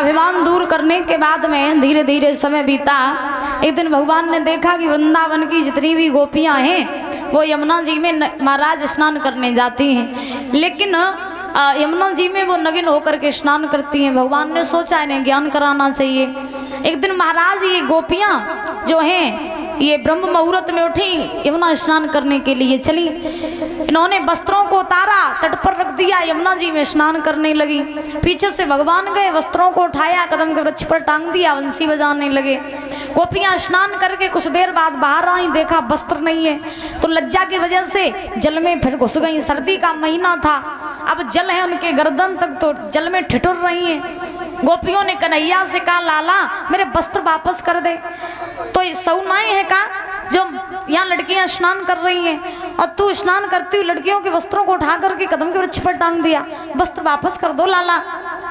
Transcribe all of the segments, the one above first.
अभिमान दूर करने के बाद में धीरे धीरे समय बीता। एक दिन भगवान ने देखा कि वृंदावन की जितनी भी गोपियां हैं वो यमुना जी में महाराज स्नान करने जाती हैं, लेकिन यमुना जी में वो नगिन होकर के स्नान करती हैं। भगवान ने सोचा इन्हें ज्ञान कराना चाहिए। एक दिन महाराज ये गोपियां जो हैं ये ब्रह्म मुहूर्त में उठी, यमुना स्नान करने के लिए चली। इन्होंने वस्त्रों को उतारा, तट पर रख दिया, यमुना जी में स्नान करने लगी। पीछे से भगवान गए, वस्त्रों को उठाया, कदम के वृक्ष पर टांग दिया, वंशी बजाने लगे। गोपियां स्नान करके कुछ देर बाद बाहर आई, देखा वस्त्र नहीं है, तो लज्जा की वजह से जल में फिर घुस गई। सर्दी का महीना था, अब जल है उनके गर्दन तक, तो जल में ठिठुर रही हैं। गोपियों ने कन्हैया से कहा, लाला मेरे वस्त्र वापस कर दे। तो सौनाई है का जो यहाँ लड़कियां स्नान कर रही हैं और तू स्नान करती हुई लड़कियों के वस्त्रों को उठा करके कदम के वृक्ष पर टांग दिया, वस्त्र वापस कर दो लाला।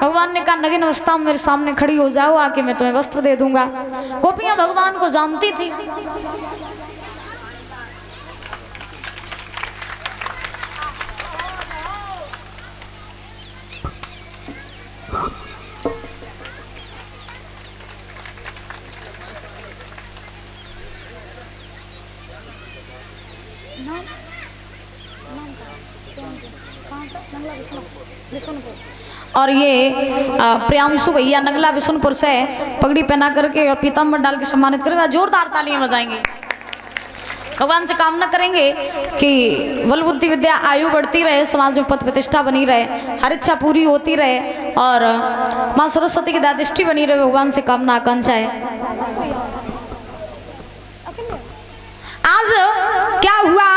भगवान ने कहा, नगिन अवस्था में मेरे सामने खड़ी हो जाओ, आके मैं तुम्हें वस्त्र दे दूंगा। गोपियां भगवान को जानती थी। और ये प्रियांशु भैया नगला बिशुनपुर से पगड़ी पहना करके और पीताम्बर डाल के सम्मानित करेगा। जोरदार तालियां बजाएंगे। भगवान से कामना करेंगे कि बल बुद्धि विद्या आयु बढ़ती रहे, समाज में पद प्रतिष्ठा बनी रहे, हर इच्छा पूरी होती रहे और माँ सरस्वती की दयादृष्टि बनी रहे। भगवान से कामना आकांक्षा है। आज क्या हुआ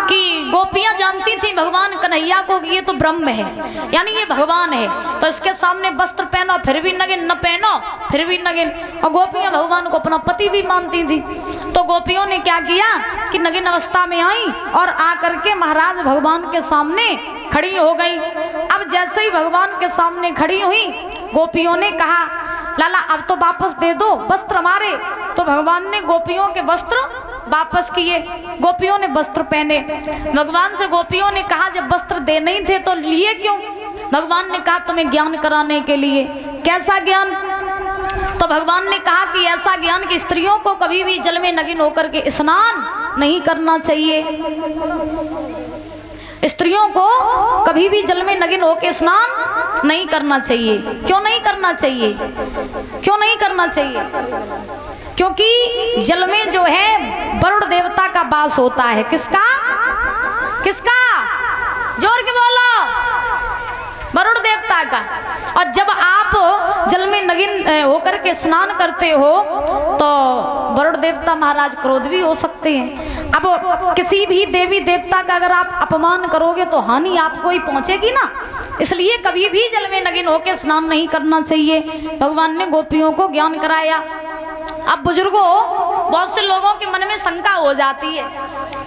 कि गोपियां जानती थी भगवान कन्हैया को कि ये तो ब्रह्म है, यानी ये भगवान है, तो इसके सामने वस्त्र पहनो फिर भी नगिन, न पहनो फिर भी नगिन। और गोपियां भगवान को अपना पति भी मानती थी। तो गोपियों ने क्या किया कि नगिन अवस्था में आई और आकर के महाराज भगवान के सामने खड़ी हो गई। अब जैसे ही भगवान के सामने खड़ी हुई, गोपियों ने कहा, लाला अब तो वापस दे दो वस्त्र हमारे। तो भगवान ने गोपियों के वस्त्र वापस किए। गोपियों ने वस्त्र पहने। भगवान से गोपियों ने कहा, जब वस्त्र दे नहीं थे तो लिए क्यों? भगवान ने कहा, तुम्हें ज्ञान कराने के लिए। कैसा ज्ञान? तो भगवान ने कहा कि ऐसा ज्ञान कि स्त्रियों को कभी भी जल में नगिन होकर के स्नान नहीं करना चाहिए। स्त्रियों को कभी भी जल में नगिन होकर स्नान नहीं करना चाहिए। क्यों नहीं करना चाहिए? क्यों नहीं करना चाहिए? क्योंकि जल में जो है वरुण देवता का वास होता है। किसका? किसका? जोर के बोलो। वरुण देवता का। और जब आप जल में नगिन होकर के स्नान करते हो तो वरुण देवता महाराज क्रोध भी हो सकते हैं। अब किसी भी देवी देवता का अगर आप अपमान करोगे तो हानि आपको ही पहुंचेगी ना, इसलिए कभी भी जल में नगिन होकर स्नान नहीं करना चाहिए। भगवान ने गोपियों को ज्ञान कराया। अब बुजुर्गों, बहुत से लोगों के मन में शंका हो जाती है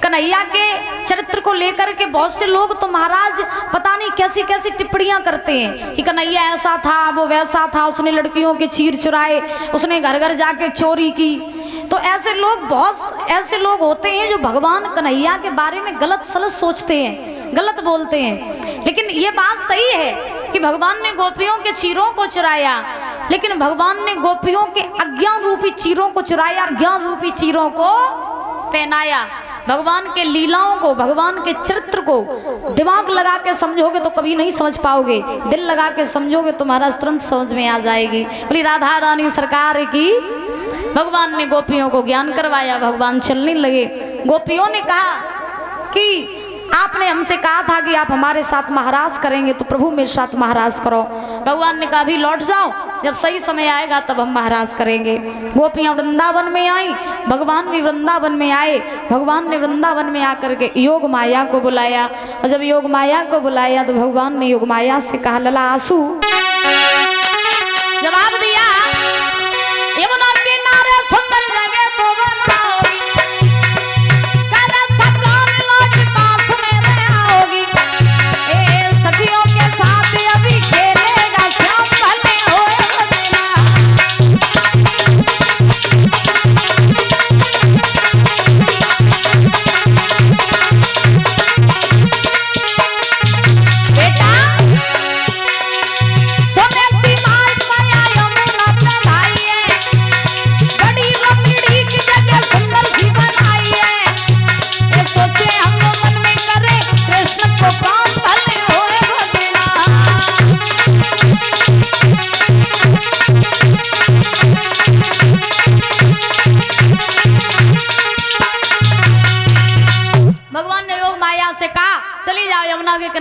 कन्हैया के चरित्र को लेकर के। बहुत से लोग तो महाराज पता नहीं कैसी कैसी टिप्पणियां करते हैं कि कन्हैया ऐसा था, वो वैसा था, उसने लड़कियों के चीर चुराए, उसने घर घर जाके चोरी की। तो ऐसे लोग, बहुत ऐसे लोग होते हैं जो भगवान कन्हैया के बारे में गलत सलत सोचते हैं, गलत बोलते हैं। लेकिन ये बात सही है कि भगवान ने गोपियों के चीरों को चुराया, लेकिन भगवान ने गोपियों के अज्ञान रूपी चीरों को चुराया और ज्ञान रूपी चीरों को पहनाया। भगवान के लीलाओं को, भगवान के चरित्र को दिमाग लगा के समझोगे तो कभी नहीं समझ पाओगे, दिल लगा के समझोगे तो महाराज तुरंत समझ में आ जाएगी। बोली राधा रानी सरकार की। भगवान ने गोपियों को ज्ञान करवाया। भगवान चलने लगे। गोपियों ने कहा कि आपने हमसे कहा था कि आप हमारे साथ महाराज करेंगे, तो प्रभु मेरे साथ महाराज करो। भगवान ने कहा अभी लौट जाओ, जब सही समय आएगा तब हम महाराज करेंगे। गोपियां वृंदावन में आई, भगवान भी वृंदावन में आए। भगवान ने वृंदावन में आकर के योग माया को बुलाया, और जब योग माया को बुलाया तो भगवान ने योग माया से कहा, लला आंसू। जवाब दिया, यमुना किनारे सुंदर जगह तो बनाओगी, सखियों के साथ अभी खेलेगा श्याम भले होए बेटा।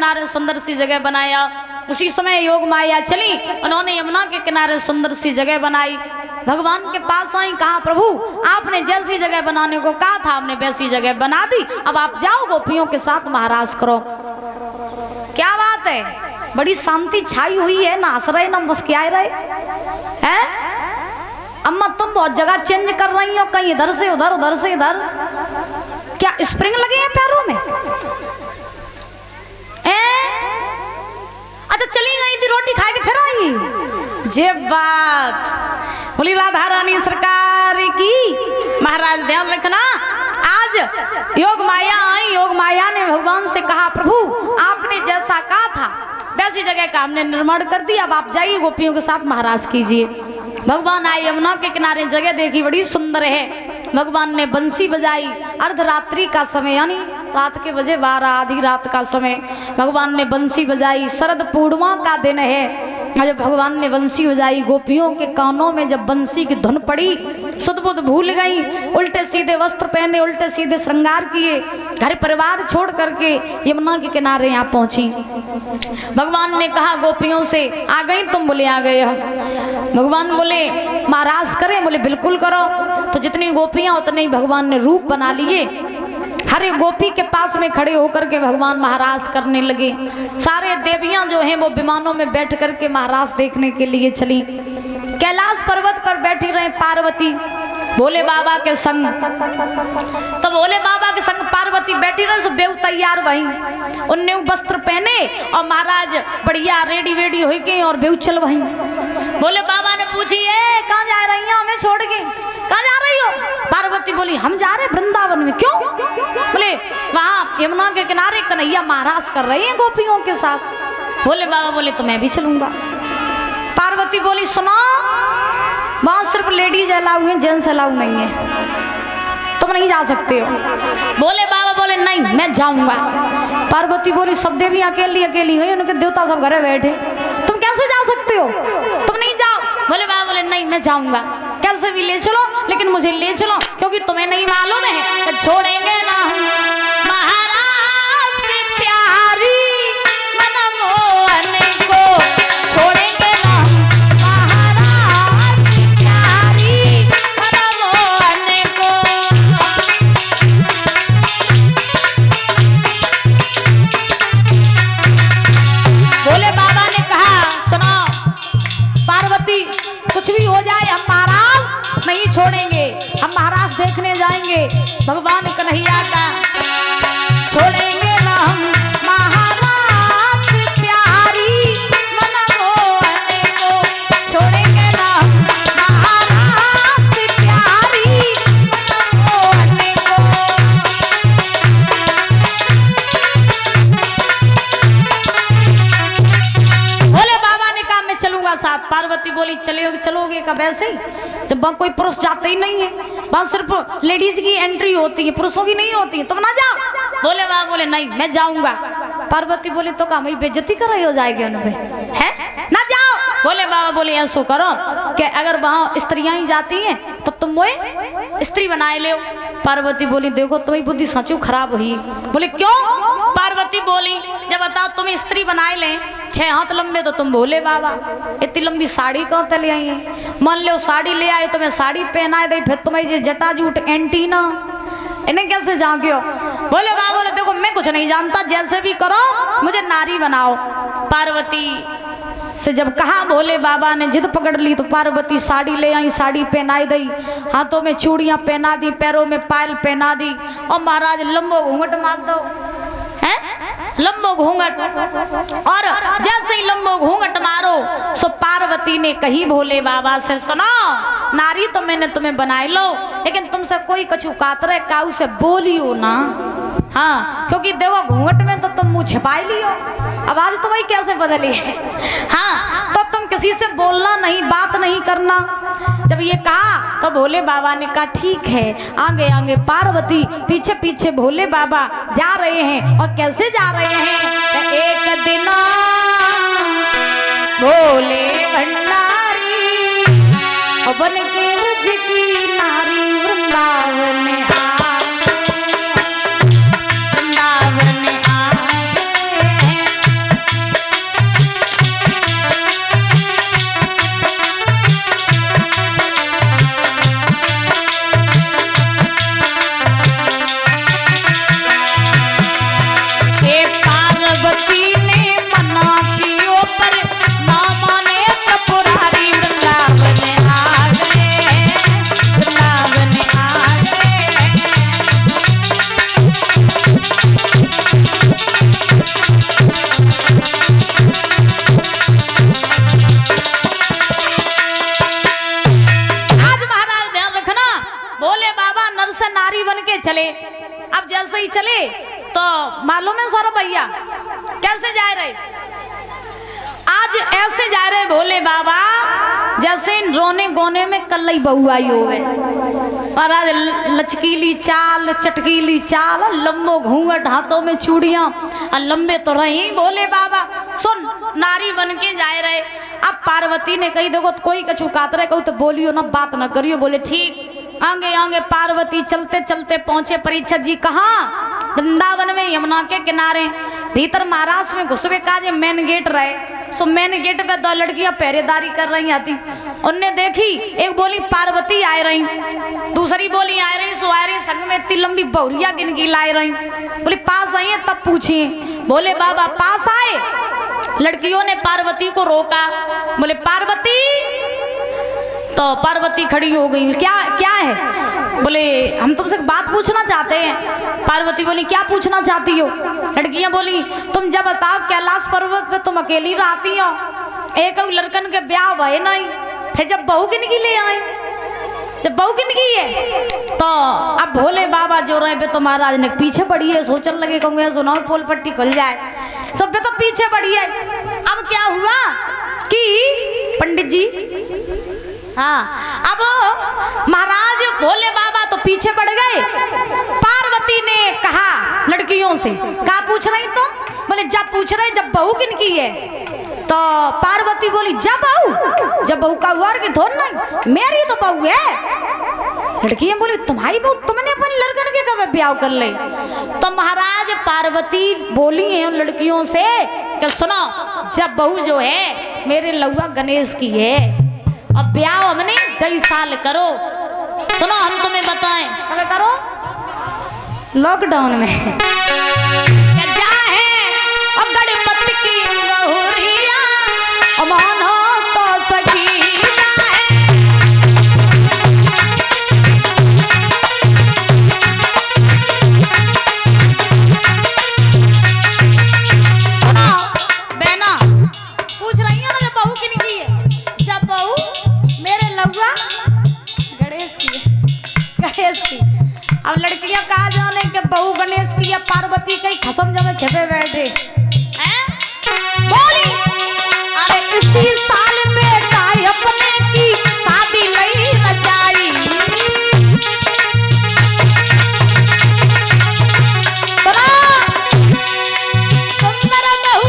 किनारे सुंदर सी जगह बनाया। उसी समय योग माया चली, उन्होंने यमुना के किनारे सुंदर सी जगह बनाई। भगवान के पास आई, कहा प्रभु आपने जैसी जगह बनाने को कहा था आपने वैसी जगह बना दी, अब आप जाओ गोपियों के साथ महाराज करो। क्या बात है, बड़ी शांति छाई हुई है, ना हंस रहे ना मुस्कुराए रहे हैं। अम्मा तुम बहुत जगह चेंज कर रही हो, कहीं इधर से उधर उधर से इधर, क्या स्प्रिंग लगे हैं पैरों में? अच्छा चली गई थी रोटी खा के फिर आई, जे बात। बोली राधा रानी सरकार की। महाराज ध्यान रखना, आज योग माया आई, योग माया ने भगवान से कहा प्रभु आपने जैसा कहा था वैसी जगह का हमने निर्माण कर दिया, अब आप जाइए गोपियों के साथ महाराज कीजिए। भगवान आए, यमुना के किनारे जगह देखी बड़ी सुंदर है। भगवान ने बंसी बजाई, अर्धरात्रि का समय यानी रात के बजे 12, आधी रात का समय भगवान ने बंसी बजाई। शरद पूर्णिमा का दिन है, जब भगवान ने बंसी बजाई, गोपियों के कानों में जब बंसी की धुन पड़ी, सुध बुध भूल गई, उल्टे सीधे वस्त्र पहने, उल्टे सीधे श्रृंगार किए, घर परिवार छोड़ करके यमुना के किनारे यहाँ पहुंची। भगवान ने कहा गोपियों से, आ गई तुम? बोले आ गए हम। भगवान बोले महाराज करें? बोले बिल्कुल करो। तो जितनी गोपियां उतने ही भगवान ने रूप बना लिए। हर एक गोपी के पास में खड़े होकर के भगवान महाराज करने लगे। सारे देवियां जो हैं वो विमानों में बैठ करके महाराज देखने के लिए चली। कैलाश पर्वत पर बैठी रहे पार्वती भोले बाबा के संग। तो भोले बाबा के संग पार्वती बैठी रहे, सो बेउ तैयार वही, उनने वस्त्र पहने और महाराज बढ़िया रेडी वेडी हो गई और बेउ चल वही। भोले बाबा ने पूछी, ए कहाँ जा रही हो हमें छोड़ के, कहाँ जा रही हो? पार्वती बोली हम जा रहे वृंदावन में। क्यों? बोले वहाँ यमुना के किनारे कन्हैया महाराज कर रहे हैं गोपियों के साथ। भोले बाबा बोले तो मैं भी चलूंगा। पार्वती बोली सुनो, वहाँ सिर्फ लेडीज अलाउ है, जेंट्स अलाउ नहीं है, तुम नहीं जा सकते हो। भोले बाबा बोले नहीं मैं जाऊंगा। पार्वती बोली सब देवी अकेली अकेली हुई, उनके देवता सब घरे बैठे, तुम कैसे जा सकते हो? तुम नहीं जाओ। भोले बाबा बोले नहीं मैं जाऊंगा, कैसे भी ले चलो लेकिन मुझे ले चलो, क्योंकि तुम्हें नहीं मालूम है कि छोड़ेंगे ना महाराज से प्यारी मनमोहन को, छोड़ेंगे ना महाराज से प्यारी मनमोहन को। भोले बाबा ने कहा सुनो पार्वती कुछ भी हो जाए हम महाराज नहीं छोड़ेंगे, हम महाराज देखने जाएंगे भगवान कन्हैया का, छोड़ेंगे ना हम महाराज प्यारी मनमोहन को, छोड़ेंगे ना हम महाराज प्यारी मनमोहन को। भोले बाबा ने कहा मैं चलूंगा साथ। पार्वती बोली चलोगे कब? ऐसे ही जब वहाँ कोई पुरुष जाते ही नहीं है, वहाँ सिर्फ लेडीज की एंट्री होती है, पुरुषों की नहीं होती है, तुम ना जाओ। भोले बाबा बोले नहीं मैं जाऊंगा। पार्वती बोली तो क्या मेरी बेइज्जती कर रही हो जाएगी उन पे, है ना जाओ। भोले बाबा बोले ऐसा करो कि अगर वहाँ स्त्रियां ही जाती हैं तो तुम वो स्त्री बनाए ले। पार्वती बोली देखो तुम्हारी बुद्धि सचू खराब हुई। बोले क्यों? पार्वती बोली जब बताओ तुम स्त्री बनाए ले, 6 हाथ लंबे तो तुम भोले बाबा, इतनी लंबी साड़ी कहाँ तले आई है? मान लो साड़ी ले आए तो मैं साड़ी पहनाए दी, फिर तुम्हें ये जटा जूट एंटीना इन्हें कैसे जागे हो? भोले बाबा बोले देखो मैं कुछ नहीं जानता, जैसे भी करो मुझे नारी बनाओ। पार्वती से जब कहा भोले बाबा ने जिद पकड़ ली तो पार्वती साड़ी ले आई, साड़ी पहनाई दी, हाथों में चूड़ियां पहना दी, पैरों में पायल पहना दी और महाराज लंबो घूंघट मार दो, हैं लंबो घूंघट। और जैसे ही लंबो घूंघट मारो सो पार्वती ने कही भोले बाबा से सुनो नारी तो मैंने तुम्हें बनाए लो, लेकिन तुमसे कोई कछु कातरे काऊ से बोलियो ना। हाँ क्योंकि देखो घूंघट में तो तुम मुंह छिपाई लियो, आवाज तुम्हारी कैसे बदली है? हाँ तो तुम किसी से बोलना नहीं, बात नहीं करना। जब ये कहा तो भोले बाबा ने कहा ठीक है। आगे आगे पार्वती, पीछे पीछे भोले बाबा जा रहे हैं। और कैसे जा रहे हैं? एक दिन भोले भंडारी और बन के ब्रज की नारी वृंदावन में वृंदावन में आए ले चले। अब जैसे ही चले तो मालूम है सौरभ भैया कैसे जा रहे, आज ऐसे जा रहे भोले बाबा जैसे रोने गोने में कल्लई बहू आई हो गए। और आज लचकीली चाल, चटकीली चाल, लंबो घूंघट, हाथों में चूड़ियां, और लंबे तो रही भोले बाबा। सुन नारी बन के जा रहे। अब पार्वती ने कही देखो कोई कछु कातरे कहू तो बोलियो ना, बात ना करियो। बोले ठीक। आगे आगे पार्वती चलते चलते पहुंचे परीक्षित जी कहाँ, वृंदावन में यमुना के किनारे। भीतर महाराष्ट्र में घुसवे का जे मेन गेट रहे, सो मेन गेट पे दो लड़कियां पहरेदारी कर रही आती। उनने देखी, एक बोली पार्वती आ रही, दूसरी बोली आ रही, सो आ रही संग में इतनी लंबी बहुरिया गिनगी ला रही। बोली पास आई है तब पूछिए। बोले बाबा पास आए, लड़कियों ने पार्वती को रोका। बोले पार्वती, तो पार्वती खड़ी हो गई। क्या क्या है? बोले हम तुमसे बात पूछना चाहते हैं। पार्वती बोली क्या पूछना चाहती हो? लड़कियां बोली तुम जब बताओ कैलाश पर्वत पे तुम अकेली रहती हो, एक लड़कन के ब्याह भय नहीं, फिर जब बहू किनकी ले आए, जब बहू किनकी है? तो अब भोले बाबा जो रहे पे तो महाराज ने पीछे पड़ी है, सोचने लगे कहूँगे सुनाओ पोल पट्टी खुल जाए, सब पे तो पीछे पड़ी है। अब क्या हुआ कि पंडित जी, हाँ, अब महाराज भोले बाबा तो पीछे पड़ गए। पार्वती ने कहा लड़कियों से, क्या पूछ रही तुम? बोले जब पूछ रहे जब बहू किनकी है। तो पार्वती बोली जब बहू का हुआ कि धोन नहीं, मेरी तो बहू है। लड़कियां बोली तुम्हारी बहू, तुमने अपन लड़कन के कब ब्याह कर ले? तो महाराज पार्वती बोली है उन लड़कियों से कि सुनो, जब बहू जो है मेरे लौआ गणेश की है, अब ब्याह हमने जय साल करो। सुनो हम तुम्हें बताएं, कब करो? लॉकडाउन में क्या है अब गणपति की बहुरिया अमाना तो सकीना है। सुनो बहना, पूछ रही है ना जब बहू किनकी है? जब बहू मेरे लौआ गणेश की है, गणेश की। अब लड़कियां कहा जाने के बहू गणेश की या पार्वती कई खसम जमे छपे बैठे हैं। बोली अरे इसी साल में टाई अपने की शादी लई रचाई। सुना सुंदर बहू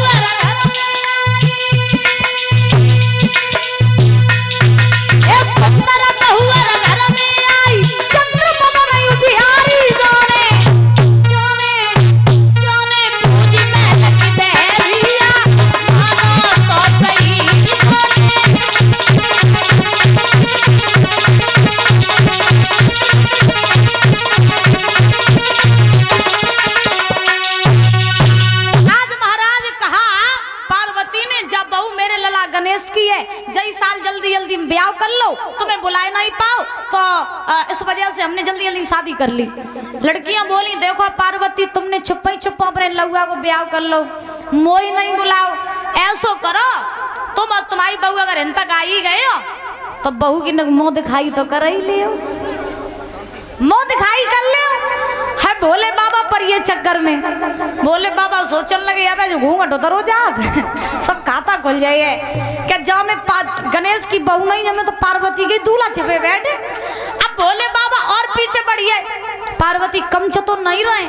सुंदर बहू घर में आई, चंद्रमा नहीं उजियारी जाने जाने जाने पूजी महल की बहरिया मानो तो सही आज महाराज कहा पार्वती ने जब बहू मेरे लला गणेश की है, जय साल जल्दी जल्दी ब्याह कर लो, तुम्हें बुलाए नहीं पाओ, तो इस वजह से हमने जल्दी जल्दी शादी कर ली। लड़कियां बोली देखो पार्वती तुमने छुपा ही छुपा अपने लौआ को ब्याह कर लो, मोई नहीं बुलाओ। ऐसो करो तुम और तुम्हारी बहू अगर इन तक आ ही गए हो तो बहू की मुंह दिखाई तो कर ही ले, मुंह दिखाई कर ले है भोले बाबा पर ये चक्कर में। भोले बाबा सोचने लगे अब जो घूंघट उतर हो जात सब खाता खुल जाए क्या जाओ में गणेश की बहू नहीं जमे तो पार्वती के दूल्हा छिपे बैठे। अब भोले बाबा और पीछे बढ़िए, पार्वती कम चतुर नहीं रहे।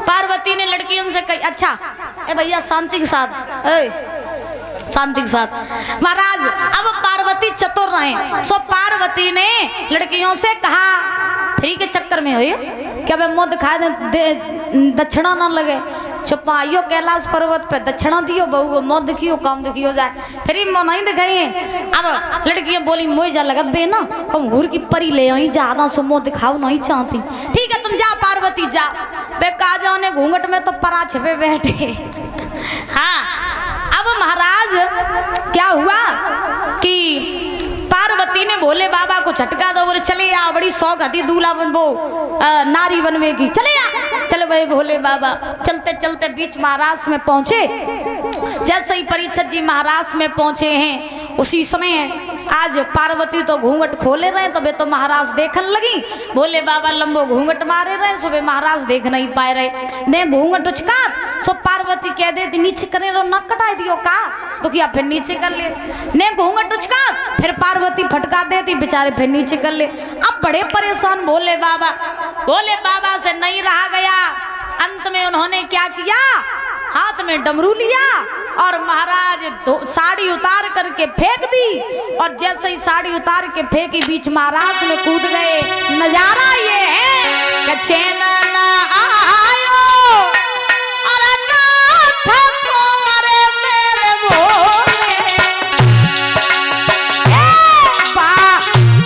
पार्वती ने लड़की उनसे कही अच्छा ए भैया शांति के साथ, शांति के साथ महाराज। अब पार्वती चतुर रहे, सो पार्वती ने लड़कियों से कहा फ्री के चक्कर में हुई क्या मैं मुँह दिखा दे, दक्षिणा ना लगे, छुपाइयो कैलाश पर्वत पे दक्षिणा दियो, बहू को मुँह दिखियो, काम दिखियो जाए, फ्री मुँह नहीं दिखाइए। अब लड़कियां बोली मोई जा लगत बे ना कम घूर की परी ले आई ज्यादा सो मुँह दिखाओ नहीं चाहती। ठीक है तुम जा पार्वती जा, बे का जाने घूंघट में तो परा छिपे बैठे। हाँ अब महाराज क्या हुआ कि पार्वती ने भोले बाबा को झटका दो, बोले चले आ, बड़ी शौक आती दूल्हा बन वो नारी बनवे की, चले आ। चले भाई भोले बाबा चलते चलते बीच महाराष्ट्र में पहुंचे। जैसे ही परीक्षित जी महाराष्ट्र में पहुंचे हैं उसी समय आज पार्वती तो घूंघट खोले रहे, तबे तो महाराज देखने लगी। भोले बाबा लंबो घूंघट मारे रहे, सुबह महाराज देख नहीं पाए रहे। ने घूंघट उचका सो पार्वती कह देती नीचे करे रो नक कटाई दियो का, तो क्या फिर नीचे कर ले। ने घूंघट उचका फिर पार्वती फटका देती, बेचारे फिर नीचे कर ले। अब बड़े परेशान भोले बाबा से नहीं रहा गया। अंत में उन्होंने क्या किया, हाथ में डमरू लिया और महाराज साड़ी उतार करके फेंक दी। और जैसे ही साड़ी उतार के फेंकी, बीच महाराज में कूद गए। नजारा ये है कि चैन ना आयो और नाथ कुंवर मेरे भोले, बा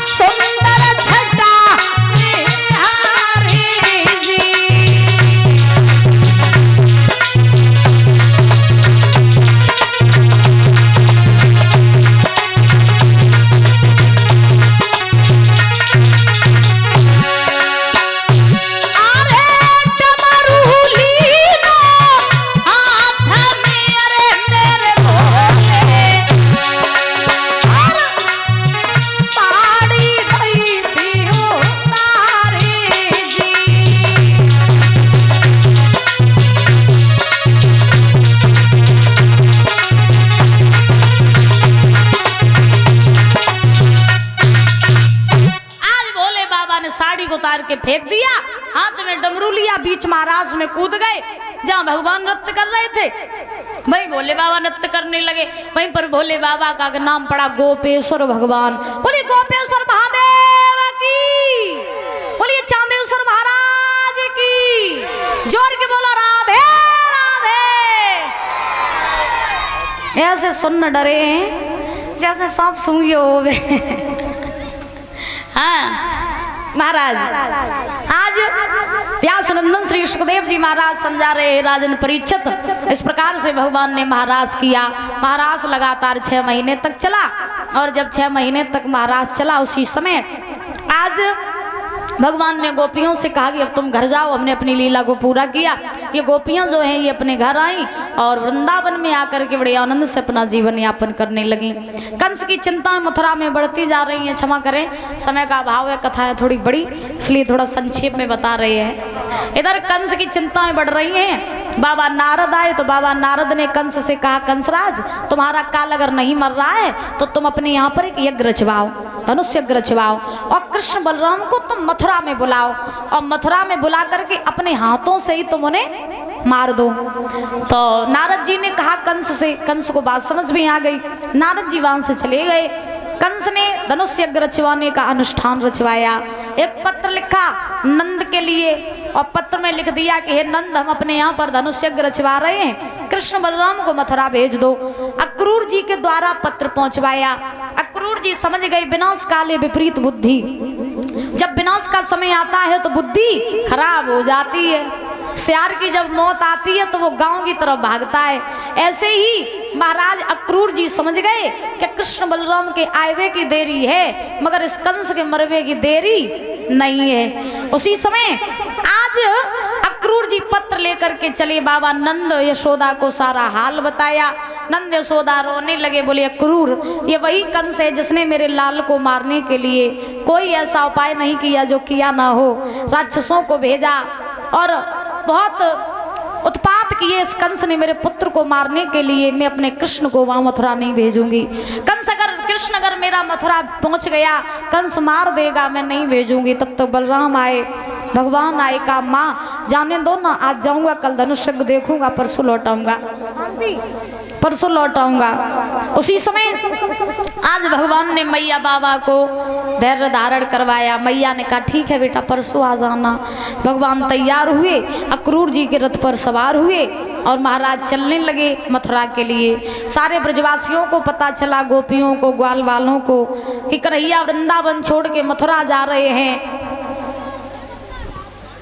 सुंदर छटा निहारी जी। उतार के फेंक दिया, हाथ में डमरू लिया, बीच महाराज में कूद गए जहाँ भगवान नृत्य कर रहे थे। भाई भोले बाबा नृत्य करने लगे, वहीं पर भोले बाबा का नाम पड़ा गोपेश्वर भगवान। बोलिए गोपेश्वर महादेव की, बोलिए चांदेश्वर महाराज की, जोर के बोला राधे राधे। ऐसे सुन डरे जैसे सांप सूंघे हो। हाँ महाराज, आज व्यास नंदन श्री सुखदेव जी महाराज समझा रहे हैं राजन परीक्षित। इस प्रकार से भगवान ने महाराज किया। महाराज लगातार 6 महीने तक चला और जब 6 महीने तक महाराज चला, उसी समय आज भगवान ने गोपियों से कहा कि अब तुम घर जाओ, हमने अपनी लीला को पूरा किया। ये गोपियां जो हैं ये अपने घर आई और वृंदावन में आकर के बड़े आनंद से अपना जीवन यापन करने लगी। कंस की चिंता मथुरा में बढ़ती जा रही है। क्षमा करें, समय का अभाव है, कथा है थोड़ी बड़ी, इसलिए थोड़ा संक्षेप में बता रहे हैं। इधर कंस की चिंताएं बढ़ रही हैं। बाबा नारद आए तो बाबा नारद ने कंस से कहा, कंसराज तुम्हारा काल अगर नहीं मर रहा है तो तुम अपने यहाँ पर एक यज्ञ रचवाओ, धनुष्य यज्ञ रचवाओ और कृष्ण बलराम को तुम मथुरा में बुलाओ और मथुरा में बुला करके अपने हाथों से ही तुम उन्हें मार दो। तो नारद जी ने कहा कंस से, कंस को बात समझ में आ गई। नारद जी वहां से चले गए। कंस ने धनुष्य यज्ञ रचवाने का अनुष्ठान रचवाया। एक पत्र लिखा नंद के लिए और पत्र में लिख दिया कि हे नंद, हम अपने यहाँ पर धनुष्य यज्ञ रचवा रहे हैं, कृष्ण बलराम को मथुरा भेज दो। अक्रूर जी के द्वारा पत्र पहुंचवाया। अक्रूर जी समझ गए विनाश काले विपरीत बुद्धि, जब विनाश का समय आता है तो बुद्धि खराब हो जाती है। सियार की जब मौत आती है तो वो गांव की तरफ भागता है। ऐसे ही महाराज अक्रूर जी समझ गए कि कृष्ण बलराम के आयवे की देरी है, मगर इस कंस के मरवे की देरी नहीं है। उसी समय आज अक्रूर जी पत्र लेकर के चले। बाबा नंद यशोदा को सारा हाल बताया। नंद यशोदा रोने लगे, बोले अक्रूर, ये वही कंस है जिसने मेरे लाल को मारने के लिए कोई ऐसा उपाय नहीं किया जो किया ना हो। राक्षसों को भेजा और बहुत उत्पात किए। इस कंस ने मेरे पुत्र को मारने के लिए, मैं अपने कृष्ण को वहां मथुरा नहीं भेजूंगी। कृष्ण अगर मेरा मथुरा पहुंच गया, कंस मार देगा, मैं नहीं भेजूंगी। तब तक बलराम आए, भगवान आए, कहा माँ जाने दो ना, आज जाऊंगा, कल धनुष यज्ञ देखूंगा, परसों लौट आऊंगा, परसों लौट आऊंगा। उसी समय आज भगवान ने मैया बाबा को धैर्य धारण करवाया। मैया ने कहा ठीक है बेटा, परसों आ जाना। भगवान तैयार हुए, अक्रूर जी के रथ पर सवार हुए और महाराज चलने लगे मथुरा के लिए। सारे ब्रजवासियों को पता चला, गोपियों को, ग्वाल वालों को, कि कन्हैया वृंदावन छोड़ के मथुरा जा रहे हैं।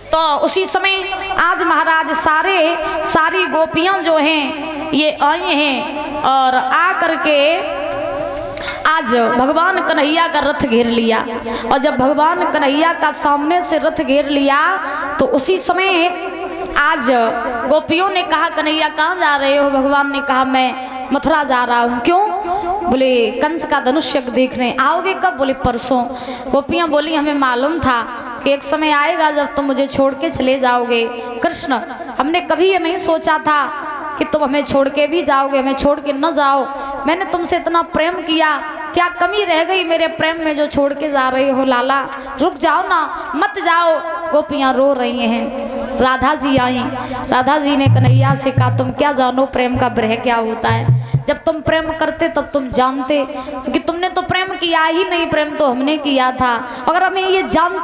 तो उसी समय आज महाराज सारी गोपियां जो हैं ये आई हैं और आ करके आज भगवान कन्हैया का रथ घेर लिया। और जब भगवान कन्हैया का सामने से रथ घेर लिया तो उसी समय आज गोपियों ने कहा कन्हैया कहाँ जा रहे हो? भगवान ने कहा मैं मथुरा जा रहा हूँ। क्यों? बोले कंस का धनुष्य देखने आओगे कब? बोले परसों। गोपियाँ बोली हमें मालूम था कि एक समय आएगा जब तुम मुझे छोड़ के चले जाओगे। कृष्ण हमने कभी ये नहीं सोचा था कि तुम हमें छोड़ के भी जाओगे, हमें छोड़ के न जाओ। मैंने तुमसे इतना प्रेम किया, क्या कमी रह गई मेरे प्रेम में जो छोड़ के जा रहे हो लाला? रुक जाओ ना, मत जाओ। गोपियाँ रो रही हैं। राधा जी आई। राधा जी ने कन्हैया से कहा तुम क्या जानो प्रेम का ब्रह क्या होता है? जब तुम प्रेम करते तब तुम जानते, क्योंकि तुमने तो प्रेम किया ही नहीं, प्रेम तो हमने किया था। अगर हमें ये जानते